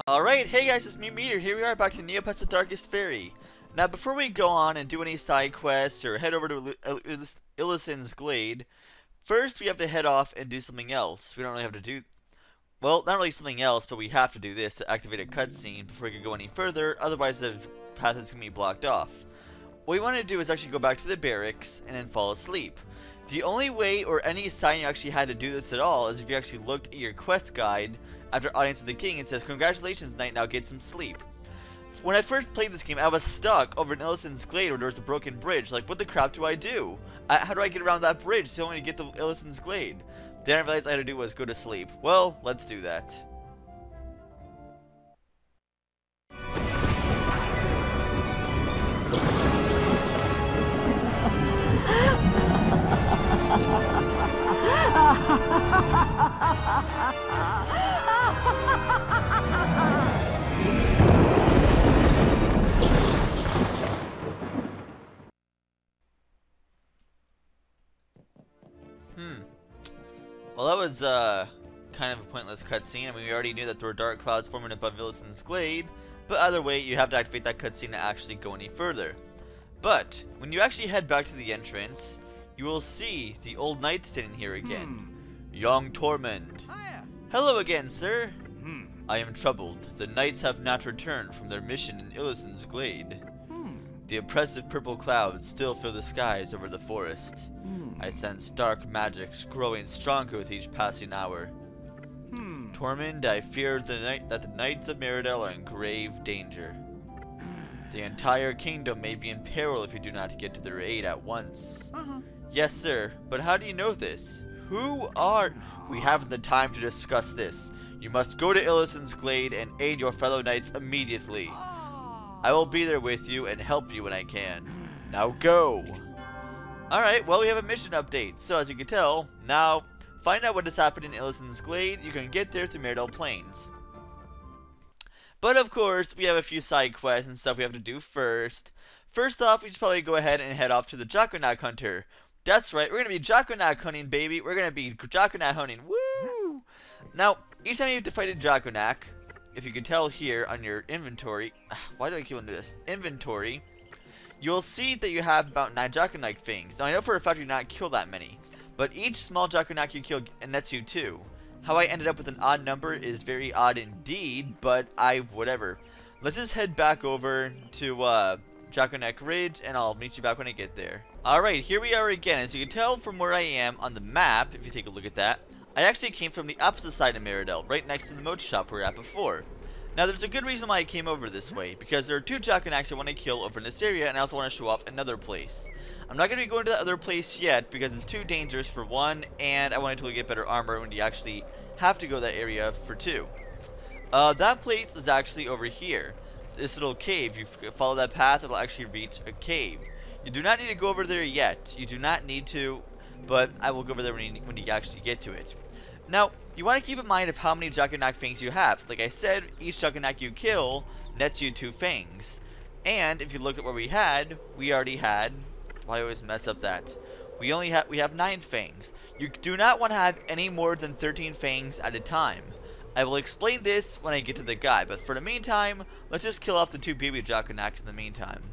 Alright, hey guys, it's me, Meteor. Here we are back to Neopets the Darkest Fairy. Now, before we go on and do any side quests or head over to Illisen's Glade, first we have to head off and do something else. We don't really have to do... Well, not really something else, but we have to do this to activate a cutscene before we can go any further, otherwise the path is going to be blocked off. What we want to do is actually go back to the barracks and then fall asleep. The only way or any sign you actually had to do this at all is if you actually looked at your quest guide after Audience with the King and says, "Congratulations, Knight, now get some sleep." When I first played this game, I was stuck over in Illisen's Glade where there was a broken bridge. Like, what the crap do I do? How do I get around that bridge so only to get to Illisen's Glade? Then I realized all I had to do was go to sleep. Well, let's do that. Well, that was kind of a pointless cutscene. I mean, we already knew that there were dark clouds forming above Illisen's Glade, but either way, you have to activate that cutscene to actually go any further. But when you actually head back to the entrance, you will see the old knight standing here again. Young Tormund. Hello again, sir. I am troubled. The knights have not returned from their mission in Illisen's Glade. The oppressive purple clouds still fill the skies over the forest. I sense dark magics growing stronger with each passing hour. Tormund, I fear that the Knights of Meridell are in grave danger. The entire kingdom may be in peril if you do not get to their aid at once. Yes, sir, but how do you know this? Who are... We haven't the time to discuss this. You must go to Illisen's Glade and aid your fellow knights immediately. I will be there with you and help you when I can. Now go! Alright, well, we have a mission update. So, as you can tell, now, find out what has happened in Illisen's Glade. You can get there through Meridell Plains. But, of course, we have a few side quests and stuff we have to do first. First off, we should probably go ahead and head off to the Draconac Hunter. That's right, we're going to be Draconac hunting, baby. We're going to be Draconac hunting. Woo! Now, each time you have to fight a Draconac, if you can tell here on your inventory, why do I keep on doing this? Inventory, you'll see that you have about 9 Draconac fangs. Now I know for a fact you not kill that many, but each small Draconac you kill nets you 2. How I ended up with an odd number is very odd indeed, but whatever. Let's just head back over to Draconac Ridge, and I'll meet you back when I get there. Alright, here we are again. As you can tell from where I am on the map, if you take a look at that, I actually came from the opposite side of Meridell, right next to the moat shop we were at before. Now, there's a good reason why I came over this way, because there are 2 Draconacs I want to kill over in this area, and I also want to show off another place. I'm not going to be going to the other place yet, because it's too dangerous for 1, and I wanted to get better armor when you actually have to go that area for 2. That place is actually over here. This little cave. You follow that path, it'll actually reach a cave. You do not need to go over there yet. You do not need to, but I will go over there when you actually get to it. Now, you want to keep in mind of how many Draconac fangs you have. Like I said, each Draconac you kill nets you 2 fangs. And if you look at what we already had. Why do I always mess up that? We have 9 fangs. You do not want to have any more than 13 fangs at a time. I will explain this when I get to the guide, but for the meantime, let's just kill off the 2 baby Draconacs in the meantime.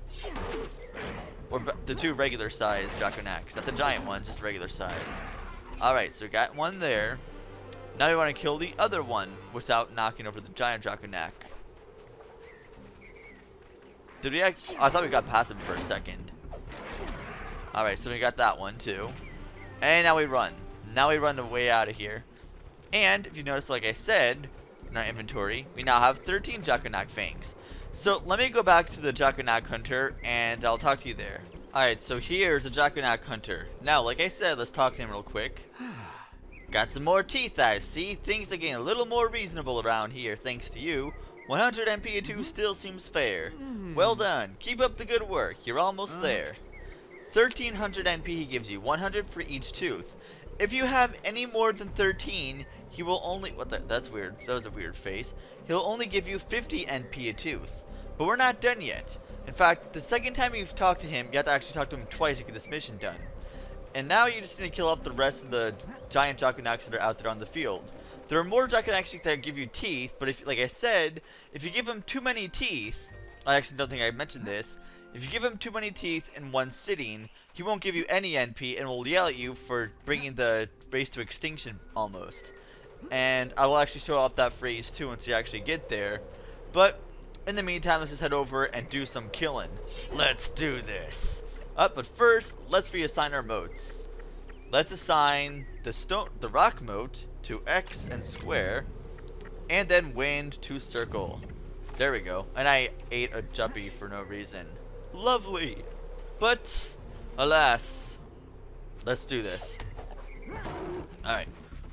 Or the 2 regular sized Draconacs, not the giant ones, just regular sized. Alright, so we got one there. Now we want to kill the other one without knocking over the giant Draconac. Did we I thought we got past him for a second. Alright, so we got that one too. And now we run. Now we run the way out of here. And if you notice, like I said, in our inventory, we now have 13 Draconac fangs. So let me go back to the Draconac Hunter and I'll talk to you there. Alright, so here's the Draconac Hunter. Now, like I said, let's talk to him real quick. Got some more teeth, I see. Things are getting a little more reasonable around here, thanks to you. 100 MP a 2 still seems fair. Well done. Keep up the good work. You're almost there. 1300 NP he gives you, 100 for each tooth. If you have any more than 13, he will only... that's weird. That was a weird face. He'll only give you 50 NP a tooth. But we're not done yet. In fact, the second time you've talked to him, you have to actually talk to him twice to get this mission done. And now you just need to kill off the rest of the giant Draconacs that are out there on the field. There are more Draconax teeth that give you teeth, but if, like I said, if you give him too many teeth, I actually don't think I mentioned this, if you give him too many teeth in one sitting, he won't give you any NP and will yell at you for bringing the race to extinction almost. And I will actually show off that phrase too once you actually get there. But in the meantime, let's just head over and do some killing. Let's do this. But first, let's reassign our motes. Let's assign the rock mote to X and square, and then wind to circle. There we go. And I ate a juppy for no reason. Lovely. But alas, let's do this. Alright.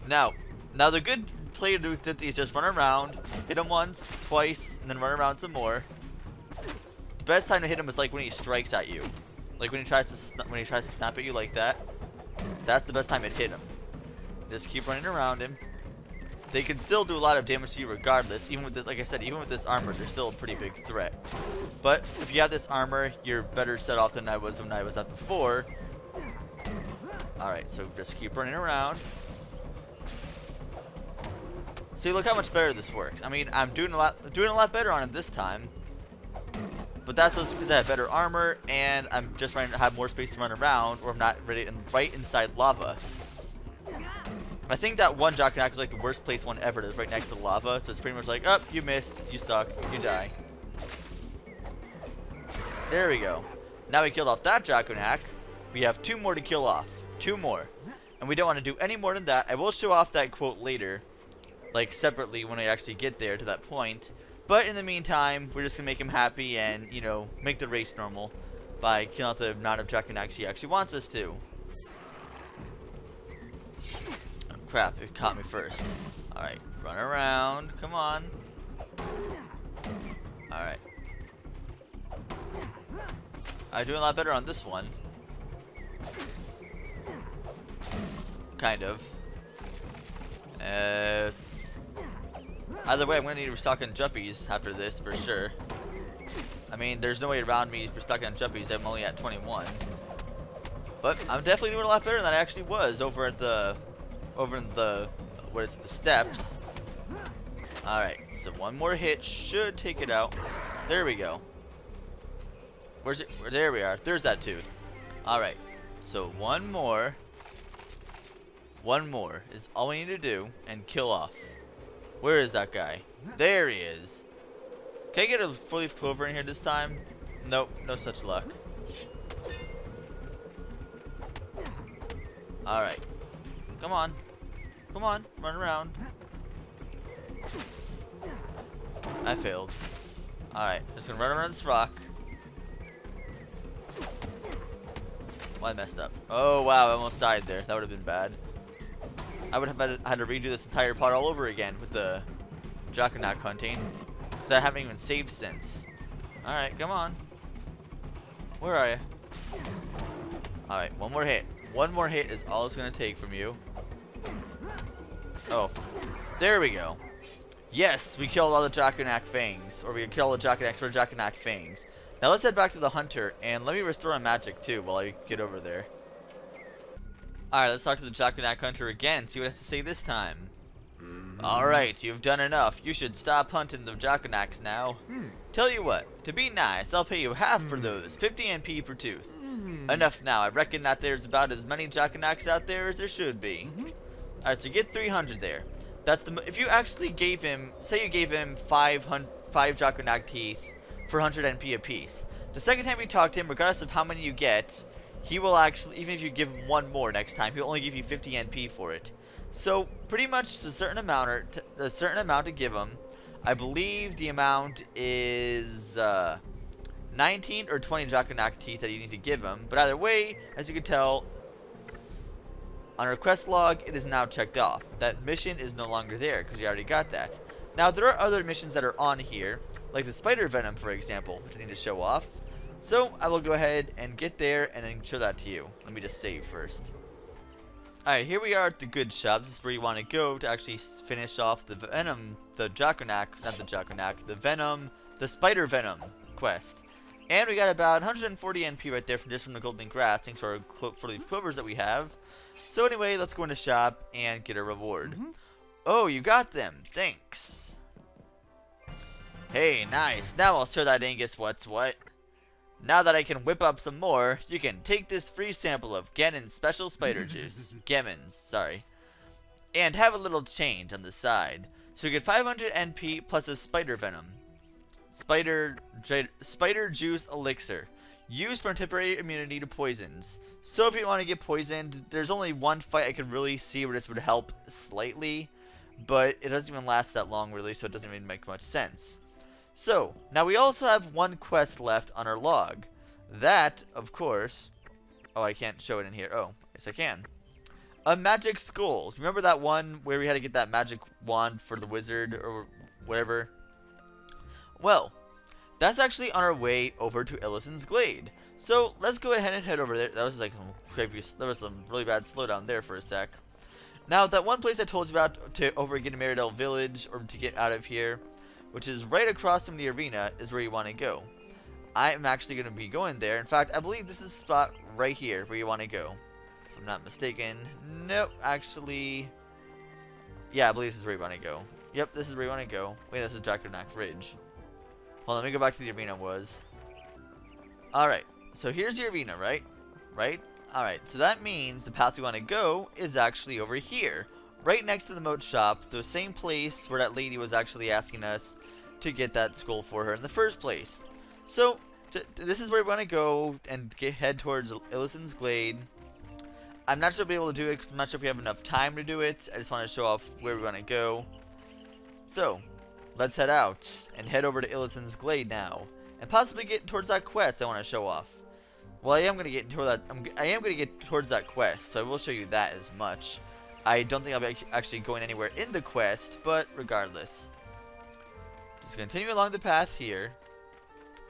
Now the good play to do is just run around, hit him once, twice, and then run around some more. The best time to hit him is like when he strikes at you. Like when he tries to snap at you like that. That's the best time to hit him. Just keep running around him. They can still do a lot of damage to you regardless. Even with this, like I said, even with this armor, they're still a pretty big threat. But if you have this armor, you're better set off than I was when I was at before. Alright, so just keep running around. See, look how much better this works. I mean, I'm doing a lot better on him this time. But that's just because I have better armor, and I'm just trying to have more space to run around, or I'm not right inside lava. I think that one Draconax is like the worst placed one ever. It's right next to lava, so it's pretty much like, oh, you missed, you suck, you die. There we go. Now we killed off that Draconax. We have 2 more to kill off. 2 more. And we don't want to do any more than that. I will show off that quote later, like separately when I actually get there to that point. But in the meantime, we're just going to make him happy and, you know, make the race normal by killing out the amount of Draconax he actually wants us to. Oh, crap, it caught me first. Alright, run around. Come on. Alright. I'm doing a lot better on this one. Kind of. Either way, I'm going to need to restock on juppies after this for sure. I mean, there's no way around me for stocking on juppies. I'm only at 21. But I'm definitely doing a lot better than I actually was over in the steps. Alright, so one more hit should take it out. There we go. Where's it? There we are. There's that tooth. Alright, so one more is all we need to do and kill off. Where is that guy? There he is. Can I get a fully clover in here this time? Nope, no such luck. Alright. Come on. Come on, run around. I failed. Alright, just gonna run around this rock. Well, I messed up. Oh wow, I almost died there. That would have been bad. I would have had to redo this entire part all over again with the Draconax hunting. Because I haven't even saved since. Alright, come on. Where are you? Alright, one more hit. One more hit is all it's going to take from you. Oh. There we go. Yes, we killed all the Draconax fangs. Or we killed all the Draconax for Draconax fangs. Now let's head back to the hunter. And let me restore my magic too while I get over there. Alright, let's talk to the Draconax hunter again, see what it has to say this time. Alright, you've done enough. You should stop hunting the Draconax now. Tell you what, to be nice, I'll pay you half for those, 50 NP per tooth. Enough now, I reckon that there's about as many Draconax out there as there should be. Alright, so you get 300 there. That's the, if you actually gave him, say you gave him 5 Draconax teeth for 100 NP apiece. The second time you talk to him, regardless of how many you get, he will actually, even if you give him 1 more next time, he'll only give you 50 NP for it. So pretty much a certain amount to give him. I believe the amount is 19 or 20 Draconax teeth that you need to give him. But either way, as you can tell, on our quest log, it is now checked off. That mission is no longer there because you already got that. Now there are other missions that are on here, like the spider venom, for example, which I need to show off. So I will go ahead and get there and then show that to you. Let me just save first. Alright, here we are at the good shop. This is where you want to go to actually finish off the venom, the spider venom quest. And we got about 140 NP right there from the golden grass, thanks to our for the clovers that we have. So anyway, let's go in the shop and get a reward. Oh, you got them. Thanks. Hey, nice. Now I'll show that Angus what's what. Now that I can whip up some more, you can take this free sample of Ganon's special spider juice. Gammons, sorry. And have a little change on the side. So you get 500 NP plus a spider venom. Spider juice elixir. Used for temporary immunity to poisons. So if you want to get poisoned, there's only one fight I could really see where this would help slightly. But it doesn't even last that long really, so it doesn't even make much sense. So, now we also have one quest left on our log. That, of course... Oh, I can't show it in here. Oh, yes I can. A magic skull. Remember that one where we had to get that magic wand for the wizard or whatever? Well, that's actually on our way over to Illisen's Glade. So, let's go ahead and head over there. That was like there was some really bad slowdown there for a sec. Now, that one place I told you about to get to Meridell Village or to get out of here, which is right across from the arena, is where you want to go. I'm actually going to be going there. In fact, I believe this is the spot right here where you want to go. If I'm not mistaken. Nope, actually... Yeah, I believe this is where you want to go. Yep, this is where you want to go. Wait, this is Draconac Ridge. Hold on, let me go back to the arena was. Alright, so here's the arena, right? Right? Alright, so that means the path we want to go is actually over here. Right next to the moat shop, the same place where that lady was actually asking us to get that skull for her in the first place. So, this is where we want to go and head towards Illisen's Glade. I'm not sure if we'll be able to do it because I'm not sure if we have enough time to do it. I just want to show off where we want to go. So, let's head out and head over to Illisen's Glade now. And possibly get towards that quest I want to show off. Well, I am going to get toward that. I am going to get towards that quest, so I will show you that as much. I don't think I'll be actually going anywhere in the quest, but regardless. Just continue along the path here.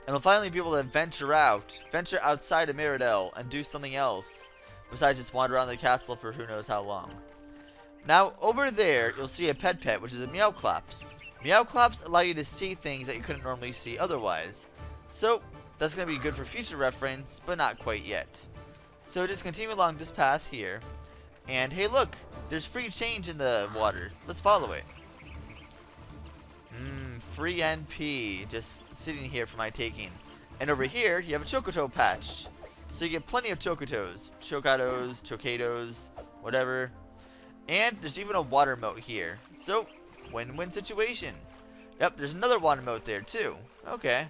And we'll finally be able to venture outside of Meridell and do something else. Besides just wander around the castle for who knows how long. Now, over there, you'll see a pet, which is a Meowclops. Meowclops allow you to see things that you couldn't normally see otherwise. So, that's going to be good for future reference, but not quite yet. So just continue along this path here. And hey look, there's free change in the water. Let's follow it. Free NP, just sitting here for my taking. And over here, you have a Chocoto patch. So you get plenty of Chocotos. Chocados, whatever. And there's even a water moat here. So, win-win situation. Yep, there's another water moat there too. Okay.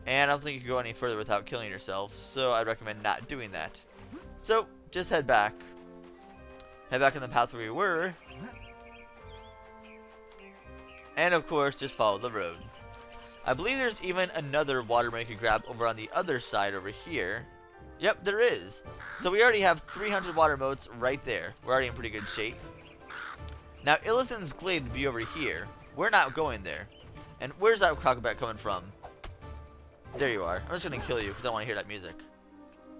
And I don't think you can go any further without killing yourself, so I'd recommend not doing that. So, just head back. Head back on the path where we were. And of course, just follow the road. I believe there's even another water moat you can grab over on the other side over here. Yep, there is. So we already have 300 water moats right there. We're already in pretty good shape. Now, Illisen's Glade would be over here. We're not going there. And where's that Crocobat coming from? There you are. I'm just going to kill you because I don't want to hear that music.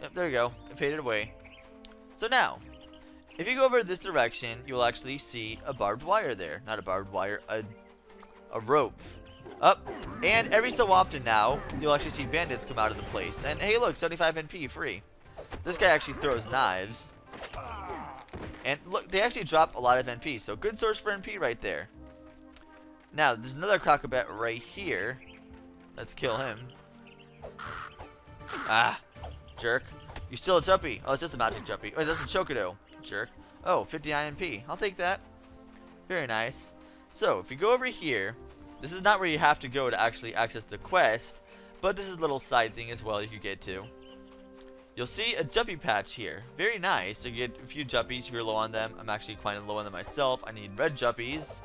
Yep, there you go. It faded away. So now, if you go over this direction, you'll actually see a barbed wire there. Not a barbed wire, a rope. Up. And every so often now, you'll actually see bandits come out of the place. And hey look, 75 NP free. This guy actually throws knives. And look, they actually drop a lot of NP, so good source for NP right there. Now, there's another Crocobat right here. Let's kill him. Ah, jerk. You still a Juppy. Oh, it's just a magic Juppy. Oh, that's a Chocodo. Jerk. Oh, 59 NP. I'll take that. Very nice. So, if you go over here, this is not where you have to go to actually access the quest, but this is a little side thing as well you could get to. You'll see a Juppy patch here. Very nice. So you get a few Juppies if you're low on them. I'm actually quite low on them myself. I need red Juppies.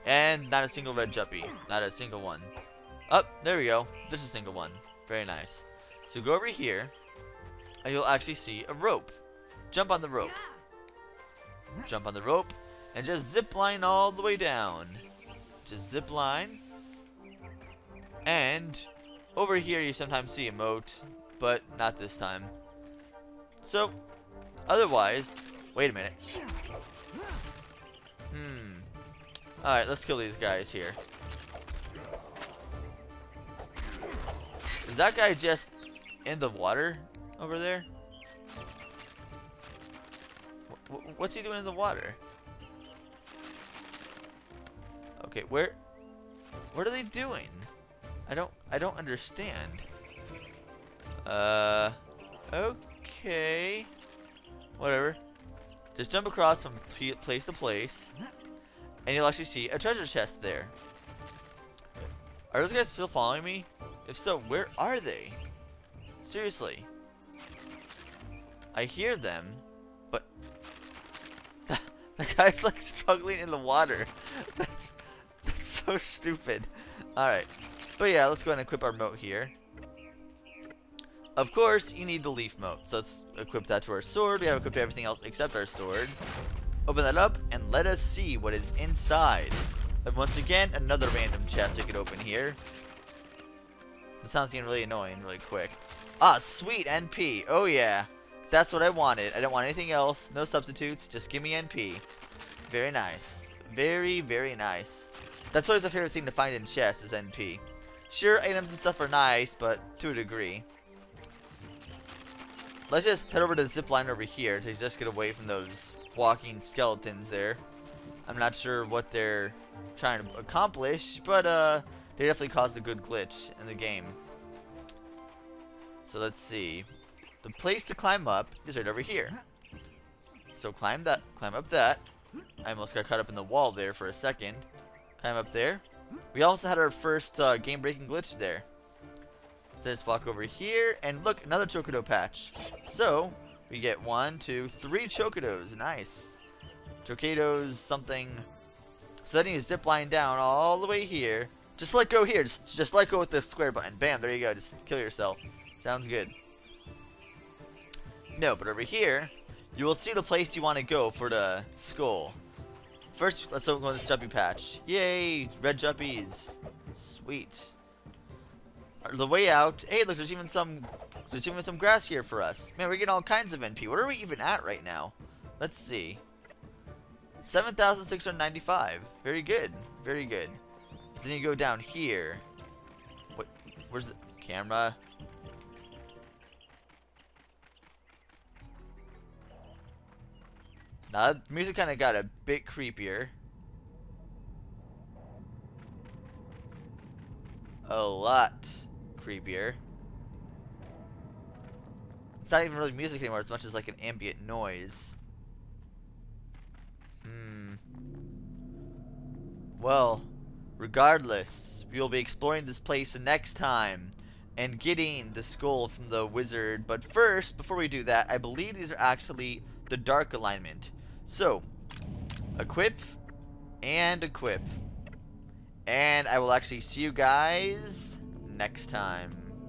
And not a single red Juppy. Not a single one. Oh, there we go. There's a single one. Very nice. So go over here, and you'll actually see a rope. Jump on the rope. Jump on the rope, and just zip line all the way down. Just zip line. And over here you sometimes see a moat, but not this time. So, otherwise, wait a minute. Alright, let's kill these guys here. Is that guy just in the water over there? What's he doing in the water? Okay, what are they doing? I don't understand. Okay. Whatever. Just jump across from place to place, and you'll actually see a treasure chest there. Are those guys still following me? If so, where are they? Seriously. I hear them, but the guy's like struggling in the water. That's so stupid. Alright. But yeah, let's go ahead and equip our moat here. Of course, you need the leaf moat. So let's equip that to our sword. We have equipped everything else except our sword. Open that up and let us see what is inside. And once again, another random chest we could open here. That sounds getting really annoying really quick. Ah, sweet, NP. Oh yeah. That's what I wanted. I don't want anything else. No substitutes. Just give me NP. Very nice. Very, very nice. That's always a favorite thing to find in chests is NP. Sure, items and stuff are nice, but to a degree. Let's just head over to the zip line over here to just get away from those walking skeletons there. I'm not sure what they're trying to accomplish, but they definitely caused a good glitch in the game. So let's see. The place to climb up is right over here. So climb up that. I almost got caught up in the wall there for a second. Climb up there. We also had our first game-breaking glitch there. So just walk over here, and look, another Chocodo patch. So we get 1, 2, 3 Chocodos. Nice. Chocodos something. So then you zip line down all the way here. Just let go here. Just let go with the square button. Bam, there you go. Just kill yourself. Sounds good. No, but over here, you will see the place you want to go for the skull. First, let's open this Juppy patch. Yay, red Juppies. Sweet. The way out. Hey, look, there's even some grass here for us. Man, we're getting all kinds of NP. What are we even at right now? Let's see. 7,695. Very good. Very good. Then you go down here. What? Where's the camera? Now, the music kind of got a bit creepier. A lot creepier. It's not even really music anymore, as much as like an ambient noise. Well, regardless, we will be exploring this place next time and getting the skull from the wizard. But first, before we do that, I believe these are actually the dark alignment. So, equip and equip. And I will actually see you guys next time.